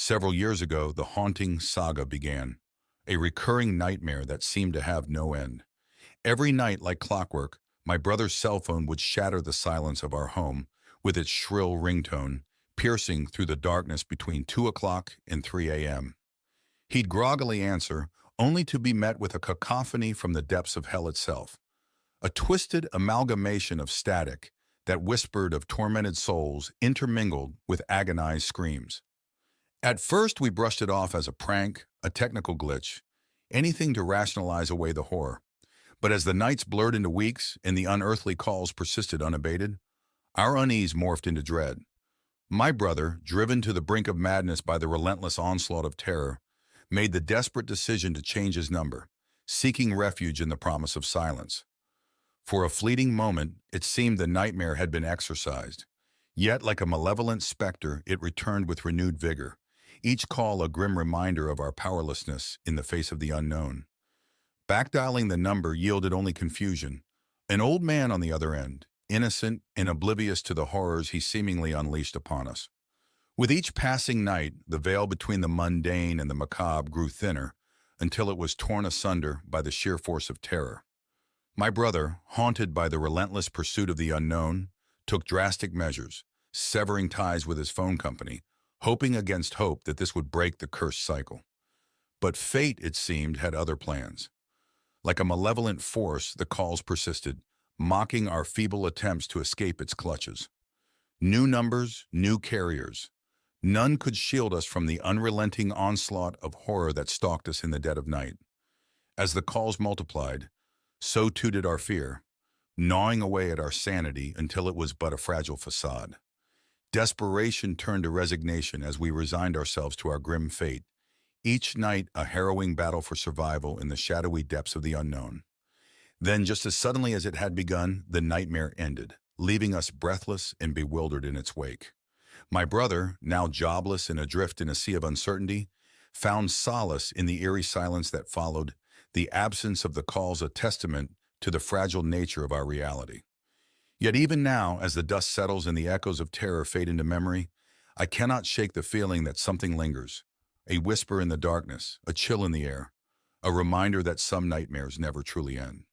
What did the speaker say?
Several years ago, the haunting saga began, a recurring nightmare that seemed to have no end. Every night, like clockwork, my brother's cell phone would shatter the silence of our home with its shrill ringtone, piercing through the darkness between 2 o'clock and 3 a.m. He'd groggily answer, only to be met with a cacophony from the depths of hell itself, a twisted amalgamation of static that whispered of tormented souls intermingled with agonized screams. At first, we brushed it off as a prank, a technical glitch, anything to rationalize away the horror. But as the nights blurred into weeks and the unearthly calls persisted unabated, our unease morphed into dread. My brother, driven to the brink of madness by the relentless onslaught of terror, made the desperate decision to change his number, seeking refuge in the promise of silence. For a fleeting moment, it seemed the nightmare had been exorcised. Yet, like a malevolent specter, it returned with renewed vigor, each call a grim reminder of our powerlessness in the face of the unknown. Backdialing the number yielded only confusion. An old man on the other end, innocent and oblivious to the horrors he seemingly unleashed upon us. With each passing night, the veil between the mundane and the macabre grew thinner until it was torn asunder by the sheer force of terror. My brother, haunted by the relentless pursuit of the unknown, took drastic measures, severing ties with his phone company, hoping against hope that this would break the cursed cycle. But fate, it seemed, had other plans. Like a malevolent force, the calls persisted, mocking our feeble attempts to escape its clutches. New numbers, new carriers. None could shield us from the unrelenting onslaught of horror that stalked us in the dead of night. As the calls multiplied, so too did our fear, gnawing away at our sanity until it was but a fragile facade. Desperation turned to resignation as we resigned ourselves to our grim fate, each night a harrowing battle for survival in the shadowy depths of the unknown. Then, just as suddenly as it had begun, the nightmare ended, leaving us breathless and bewildered in its wake. My brother, now jobless and adrift in a sea of uncertainty, found solace in the eerie silence that followed, the absence of the calls a testament to the fragile nature of our reality. Yet even now, as the dust settles and the echoes of terror fade into memory, I cannot shake the feeling that something lingers, a whisper in the darkness, a chill in the air, a reminder that some nightmares never truly end.